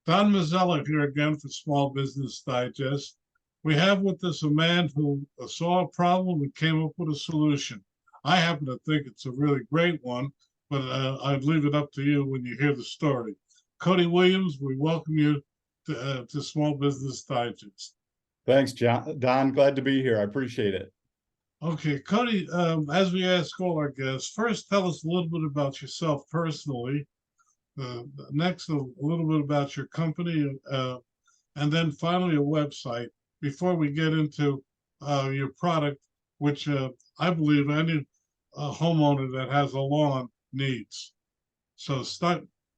Don Mazzella here again for Small Business Digest. We have with us a man who saw a problem and came up with a solution. I happen to think it's a really great one, but I'd leave it up to you when you hear the story. Cody Williams, we welcome you to Small Business Digest. Thanks, John. Don, glad to be here. I appreciate it. Okay, Cody, as we ask all our guests, first tell us a little bit about yourself personally. Next, a little bit about your company, and then finally a website before we get into your product, which I believe any homeowner that has a lawn needs. So,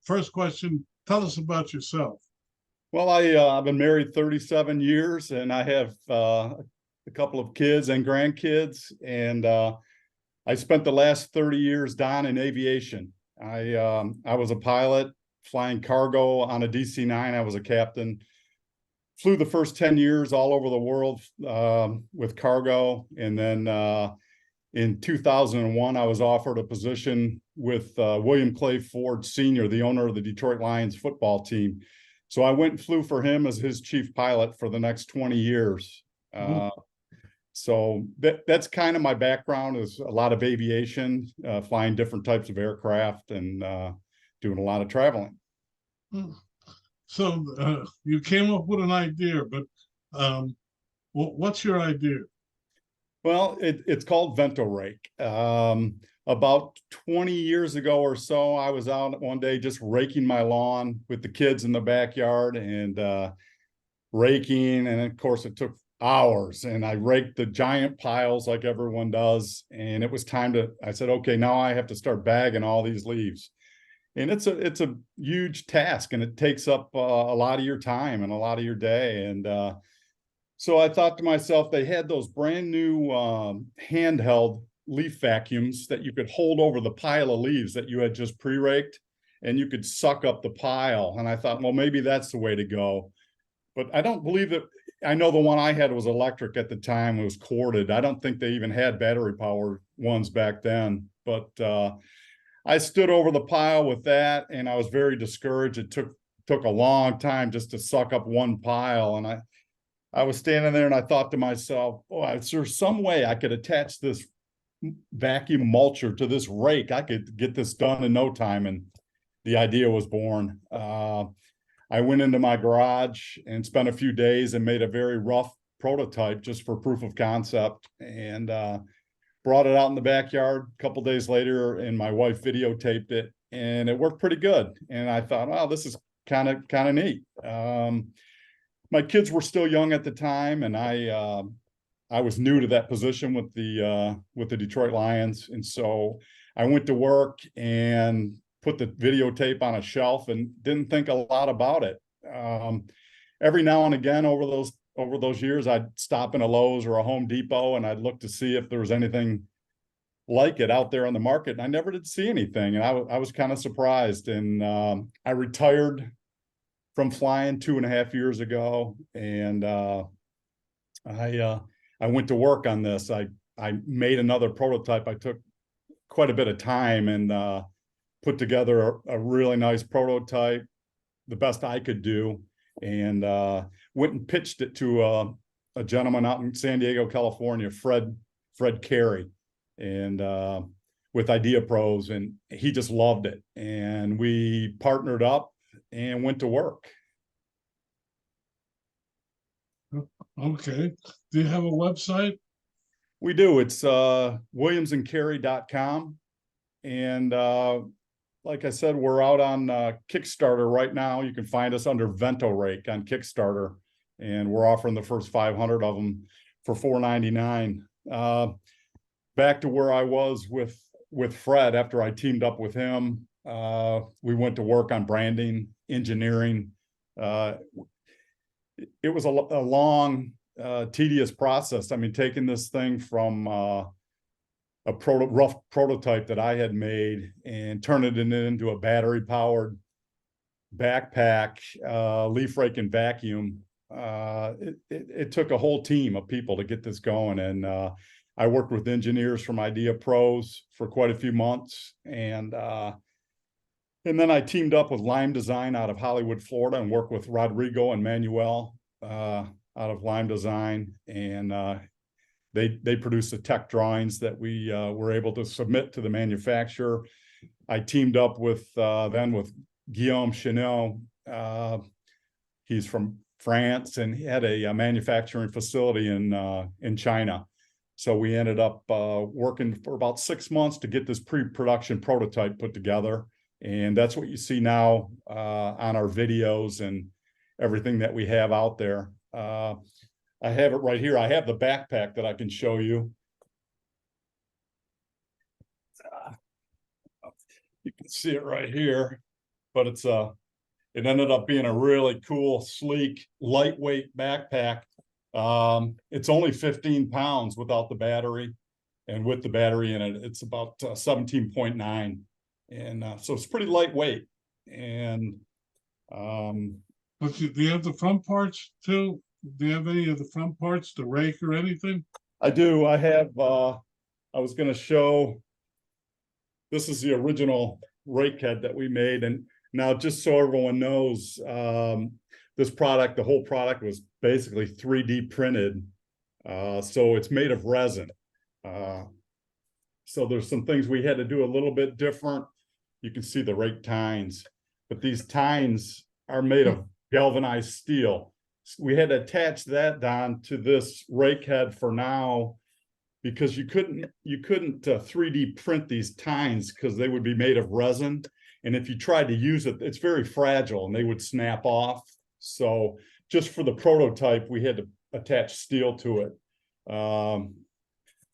first question, tell us about yourself. Well, I've been married 37 years, and I have a couple of kids and grandkids, and I spent the last 30 years, Don, in aviation. I was a pilot flying cargo on a DC-9. I was a captain. Flew the first 10 years all over the world with cargo. And then in 2001, I was offered a position with William Clay Ford Sr., the owner of the Detroit Lions football team. So I went and flew for him as his chief pilot for the next 20 years. So that's kind of my background, is a lot of aviation, flying different types of aircraft and doing a lot of traveling. So you came up with an idea, but what's your idea? Well, it's called Vento Rake. About 20 years ago or so, I was out one day just raking my lawn with the kids in the backyard and raking. And of course, it took hours, and I raked the giant piles like everyone does. And it was time I said, okay, now I have to start bagging all these leaves. And it's a huge task, and it takes up a lot of your time and a lot of your day. And so I thought to myself, they had those brand new handheld leaf vacuums that you could hold over the pile of leaves that you had just pre-raked, and you could suck up the pile. And I thought, well, maybe that's the way to go. But I don't believe that. I know the one I had was electric at the time. It was corded. I don't think they even had battery powered ones back then. But I stood over the pile with that, and I was very discouraged. It took a long time just to suck up one pile. And I was standing there, and I thought to myself, oh, is there some way I could attach this vacuum mulcher to this rake? I could get this done in no time. And the idea was born. I went into my garage and spent a few days and made a very rough prototype just for proof of concept, and brought it out in the backyard a couple days later, and my wife videotaped it, and it worked pretty good. And I thought, wow, this is kind of neat. My kids were still young at the time, and I was new to that position with the Detroit Lions. And so I went to work and put the videotape on a shelf and didn't think a lot about it. Every now and again over those years, I'd stop in a Lowe's or a Home Depot, and I'd look to see if there was anything like it out there on the market. And I never did see anything. And I was kind of surprised. And I retired from flying 2.5 years ago. And I went to work on this. I made another prototype. I took quite a bit of time and put together a really nice prototype, the best I could do, and went and pitched it to a gentleman out in San Diego, California, Fred Carey, and with Idea Pros, and he just loved it. And we partnered up and went to work. Okay. Do you have a website? We do. It's williamsandcarey.com. And like I said, we're out on Kickstarter right now. You can find us under Vento Rake on Kickstarter, and we're offering the first 500 of them for $4.99. Back to where I was with Fred after I teamed up with him. We went to work on branding, engineering. It was a long, tedious process. I mean, taking this thing from a rough prototype that I had made and turning it into a battery-powered backpack, leaf rake and vacuum. It took a whole team of people to get this going. And I worked with engineers from Idea Pros for quite a few months. And And then I teamed up with Lime Design out of Hollywood, Florida, and worked with Rodrigo and Manuel out of Lime Design. And they produced the tech drawings that we were able to submit to the manufacturer. I teamed up with with Guillaume Chanel. He's from France, and he had a manufacturing facility in China. So we ended up working for about 6 months to get this pre-production prototype put together. And that's what you see now on our videos and everything that we have out there. I have it right here. I have the backpack that I can show you. You can see it right here, but it ended up being a really cool, sleek, lightweight backpack. It's only 15 pounds without the battery, and with the battery in it, it's about 17.9. And so it's pretty lightweight. And but do you have the front parts too? Do you have any of the front parts, the rake or anything? I do. I have, I was going to show, this is the original rake head that we made. And now, just so everyone knows, this product, the whole product was basically 3D printed. So it's made of resin. So there's some things we had to do a little bit different. You can see the rake tines, but these tines are made of galvanized steel. We had to attach that down to this rake head for now, because you couldn't 3D print these tines because they would be made of resin. And if you tried to use it, it's very fragile and they would snap off. So just for the prototype, we had to attach steel to it.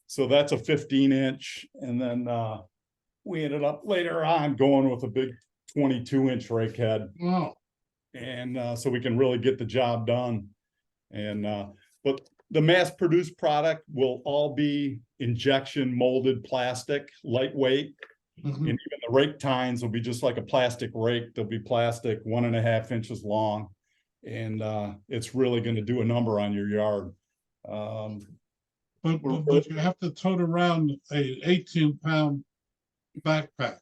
So that's a 15-inch. And then we ended up later on going with a big 22-inch rake head. Wow. And so we can really get the job done. And but the mass-produced product will all be injection molded plastic, lightweight. And even the rake tines will be just like a plastic rake. They'll be plastic, 1.5 inches long. And it's really going to do a number on your yard. But you have to tote around a 18-pound backpack.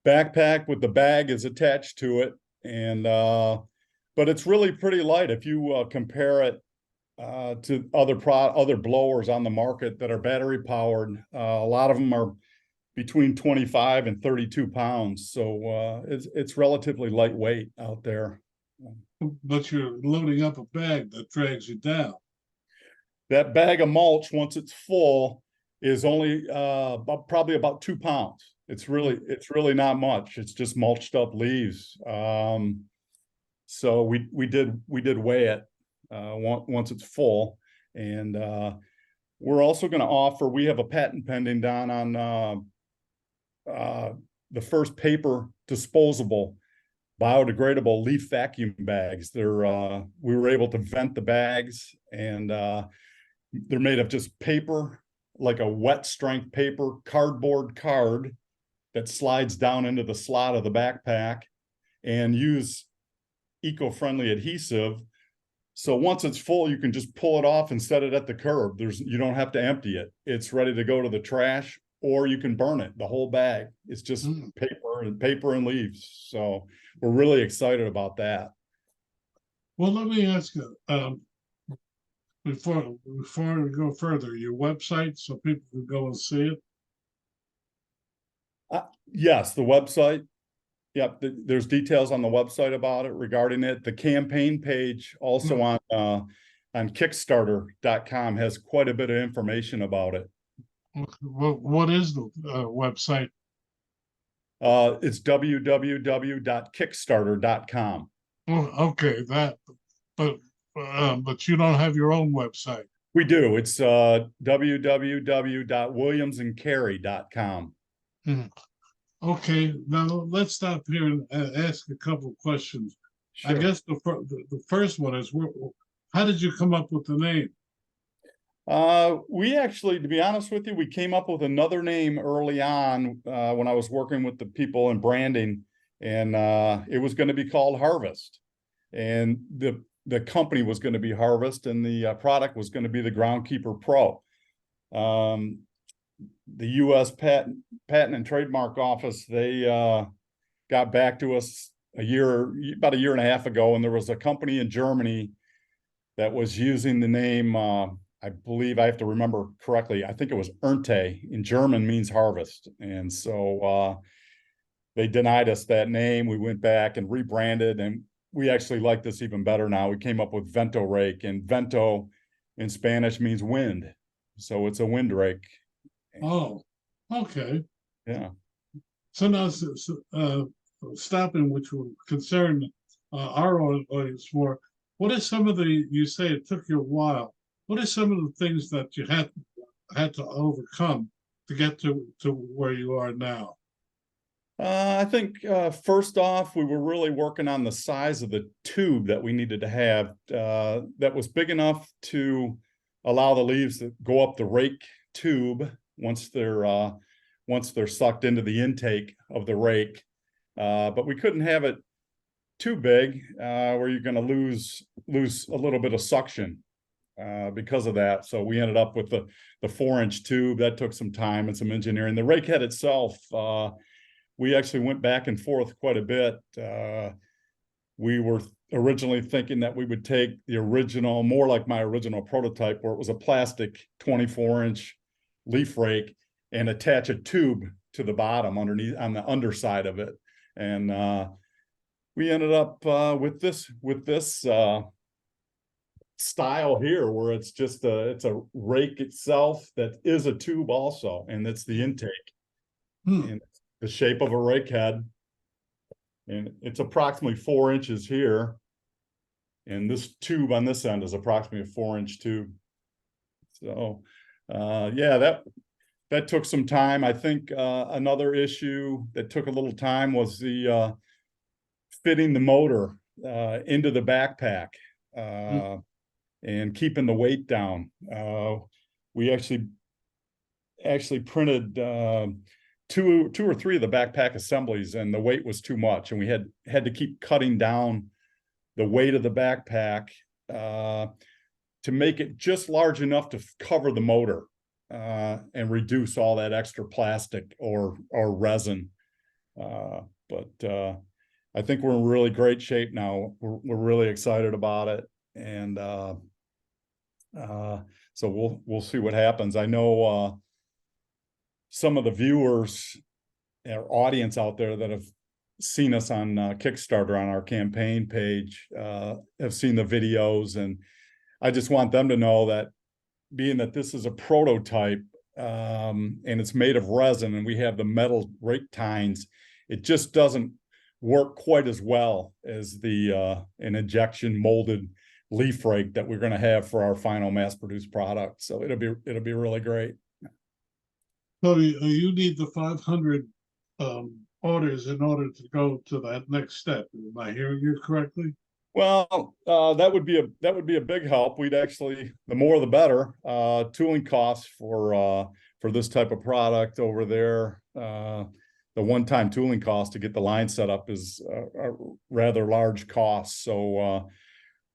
Backpack with the bag is attached to it. And but it's really pretty light if you compare it to other blowers on the market that are battery powered. A lot of them are between 25 and 32 pounds. So it's relatively lightweight out there. But you're loading up a bag that drags you down. That bag of mulch, once it's full, is only probably about 2 pounds. It's really not much. It's just mulched up leaves. So we did weigh it once it's full. And we're also going to offer, we have a patent pending down on the first paper disposable biodegradable leaf vacuum bags. We were able to vent the bags, and they're made of just paper, like a wet strength paper, cardboard card that slides down into the slot of the backpack, and use eco-friendly adhesive. So once it's full, you can just pull it off and set it at the curb. You don't have to empty it. It's ready to go to the trash, or you can burn it, the whole bag. It's just paper and leaves. So we're really excited about that. Well, let me ask you, before we go further, your website so people can go and see it. Yes, the website. Yep, there's details on the website about it regarding it. The campaign page also on Kickstarter.com has quite a bit of information about it. What is the website? It's www.kickstarter.com. Oh, okay, but you don't have your own website. We do. It's www.williamsandcarey.com. Okay, now let's stop here and ask a couple of questions. Sure. I guess the first one is, how did you come up with the name? We actually, to be honest with you, we came up with another name early on when I was working with the people in branding, and it was going to be called Harvest, and the company was going to be Harvest, and the product was going to be the Groundkeeper Pro. The U.S. Patent and Trademark Office, they got back to us about a year and a half ago, and there was a company in Germany that was using the name, I believe I have to remember correctly, I think it was Ernte. In German means harvest. And so they denied us that name. We went back and rebranded, and we actually like this even better now. We came up with Vento Rake, and Vento in Spanish means wind. So it's a wind rake. Oh, okay. Yeah. So now, stopping, which will concern our audience more, what are some of you say it took you a while. What are some of the things that you had to overcome to get to where you are now? I think first off, we were really working on the size of the tube that we needed to have that was big enough to allow the leaves to go up the rake tube once they're sucked into the intake of the rake. But we couldn't have it too big where you're going to lose a little bit of suction because of that. So we ended up with the 4-inch tube. That took some time and some engineering. The rake head itself, we actually went back and forth quite a bit. We were originally thinking that we would take the original, more like my original prototype, where it was a plastic 24-inch leaf rake, and attach a tube to the bottom underneath on the underside of it. And we ended up with this style here, where it's just it's a rake itself that is a tube also, and it's the intake. And the shape of a rake head, and it's approximately 4 inches here, and this tube on this end is approximately a 4-inch tube. So yeah, that took some time. I think another issue that took a little time was the fitting the motor into the backpack and keeping the weight down. We actually printed two or three of the backpack assemblies, and the weight was too much, and we had to keep cutting down the weight of the backpack to make it just large enough to cover the motor and reduce all that extra plastic or resin. But I think we're in really great shape now. We're really excited about it, and so we'll see what happens. I know some of the viewers, our audience out there that have seen us on Kickstarter on our campaign page have seen the videos, and I just want them to know that, being that this is a prototype and it's made of resin, and we have the metal rake tines, it just doesn't work quite as well as an injection molded leaf rake that we're going to have for our final mass-produced product. So it'll be really great. So you need the 500 orders in order to go to that next step. Am I hearing you correctly? Well, that would be a big help. We'd actually, the more the better. Tooling costs for this type of product over there, the one-time tooling cost to get the line set up is a rather large cost. So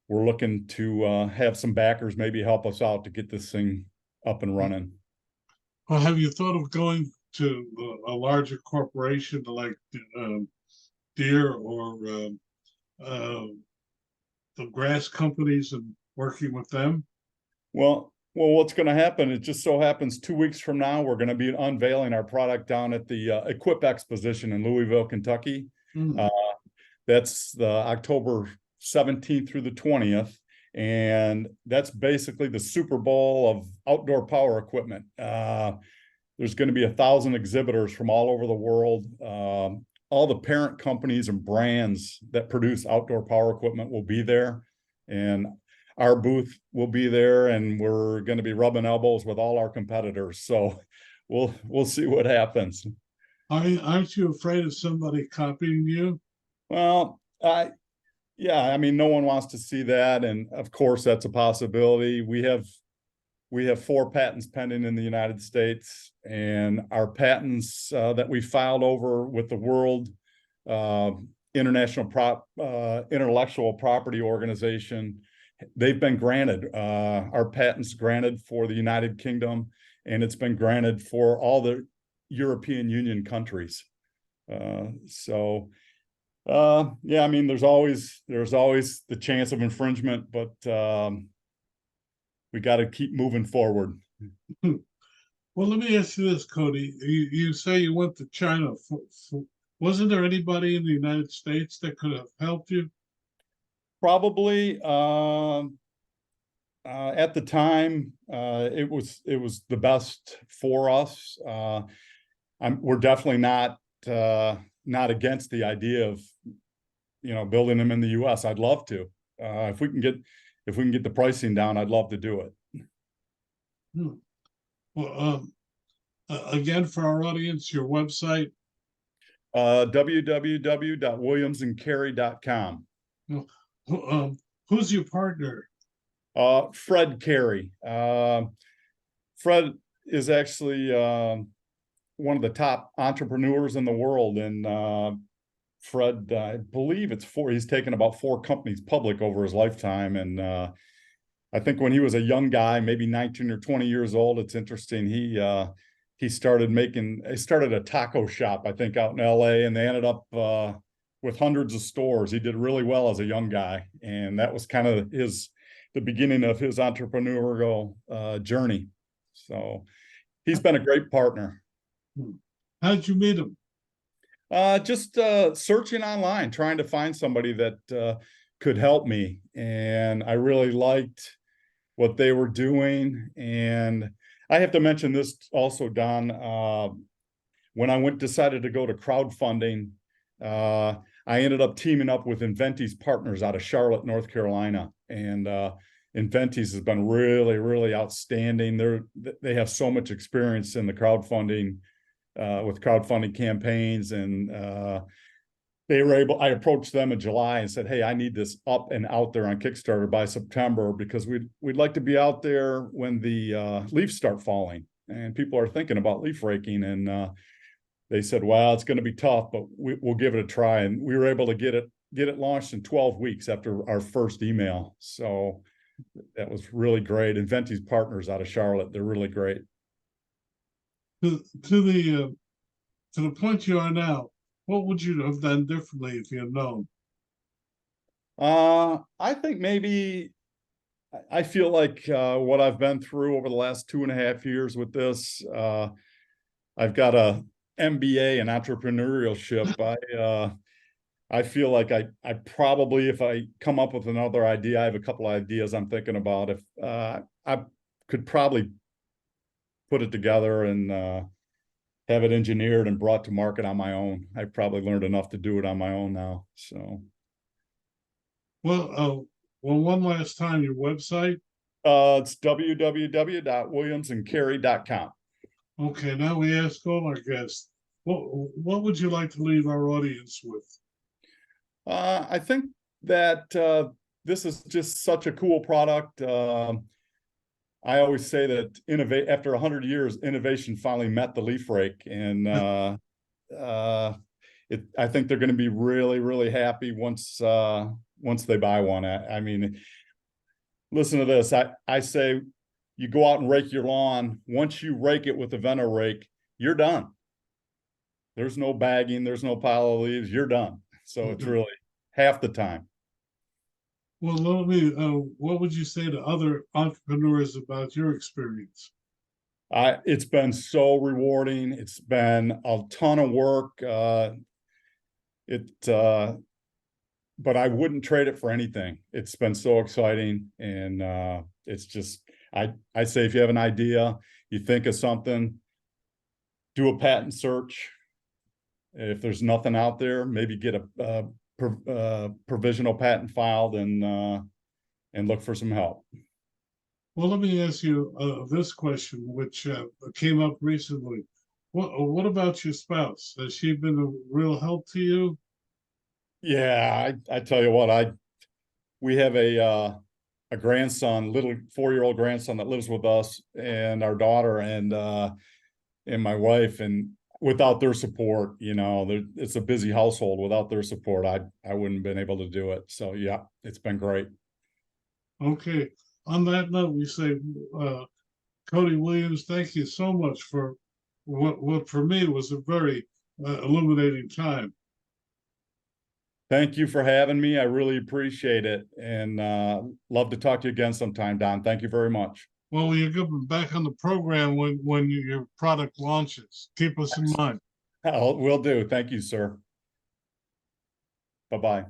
we're looking to have some backers maybe help us out to get this thing up and running. Well, have you thought of going to a larger corporation like Deere or the grass companies and working with them? Well, what's going to happen? It just so happens 2 weeks from now, we're going to be unveiling our product down at the Equip Exposition in Louisville, Kentucky. That's the October 17th through the 20th. And that's basically the Super Bowl of outdoor power equipment. There's going to be 1,000 exhibitors from all over the world. All the parent companies and brands that produce outdoor power equipment will be there, and our booth will be there, and we're going to be rubbing elbows with all our competitors. So we'll see what happens. Aren't you afraid of somebody copying you? Well, yeah, I mean, no one wants to see that, and of course that's a possibility. We have 4 patents pending in the United States, and our patents that we filed over with the World Intellectual Property Organization, they've been granted. Our patents granted for the United Kingdom, and it's been granted for all the European Union countries. So Yeah, I mean, there's always the chance of infringement, but we got to keep moving forward. Well, let me ask you this, Cody. You say you went to China. Wasn't there anybody in the United States that could have helped you? Probably at the time, it was the best for us. We're definitely not against the idea of building them in the U.S. I'd love to. If we can get the pricing down, I'd love to do it. Hmm. Well, again, for our audience, your website. www.williamsandcarey.com. Who's your partner? Fred Carey. Fred is actually one of the top entrepreneurs in the world, and Fred, I believe he's taken about 4 companies public over his lifetime. And I think when he was a young guy, maybe 19 or 20 years old, it's interesting. He started a taco shop, I think, out in LA, and they ended up with hundreds of stores. He did really well as a young guy. And that was kind of the beginning of his entrepreneurial journey. So he's been a great partner. How did you meet him? Just searching online, trying to find somebody that could help me. And I really liked what they were doing. And I have to mention this also, Don. When I decided to go to crowdfunding, I ended up teaming up with Inventi's partners out of Charlotte, North Carolina. And Inventi's has been really, really outstanding. They have so much experience in the crowdfunding with crowdfunding campaigns, and I approached them in July and said, hey, I need this up and out there on Kickstarter by September, because we'd like to be out there when the leaves start falling and people are thinking about leaf raking. And they said, well, it's going to be tough, but we'll give it a try. And we were able to get it launched in 12 weeks after our first email. So that was really great. Inventi's partners out of Charlotte, they're really great. To the point you are now, what would you have done differently if you had known? I think maybe I feel like what I've been through over the last 2.5 years with this, I've got a MBA in entrepreneurship. I feel like I probably, if I come up with another idea, I have a couple of ideas I'm thinking about. If I could probably put it together and have it engineered and brought to market on my own. I probably learned enough to do it on my own now. So, well, one last time, your website. It's www.williamsandcarey.com. Okay, now we ask all our guests, what would you like to leave our audience with? I think that this is just such a cool product. I always say that after 100 years, innovation finally met the leaf rake, and I think they're going to be really, really happy once they buy one. I mean, listen to this. I say, you go out and rake your lawn. Once you rake it with a Vento rake, you're done. There's no bagging. There's no pile of leaves. You're done. So it's really half the time. Well, what would you say to other entrepreneurs about your experience? It's been so rewarding. It's been a ton of work. But I wouldn't trade it for anything. It's been so exciting, and it's just, I say, if you have an idea, you think of something, do a patent search. If there's nothing out there, maybe get a provisional patent filed and look for some help. Well, let me ask you this question, which came up recently. What about your spouse? Has she been a real help to you? Yeah, I tell you what, we have a grandson, little 4-year-old grandson that lives with us, and our daughter and my wife, and without their support, it's a busy household. Without their support, I wouldn't have been able to do it. So yeah, it's been great. Okay. On that note, we say, Cody Williams, thank you so much for what for me was a very illuminating time. Thank you for having me. I really appreciate it, and love to talk to you again sometime, Don. Thank you very much. Well, you're going back on the program when your product launches. Keep us in mind. Will do. Thank you, sir. Bye-bye.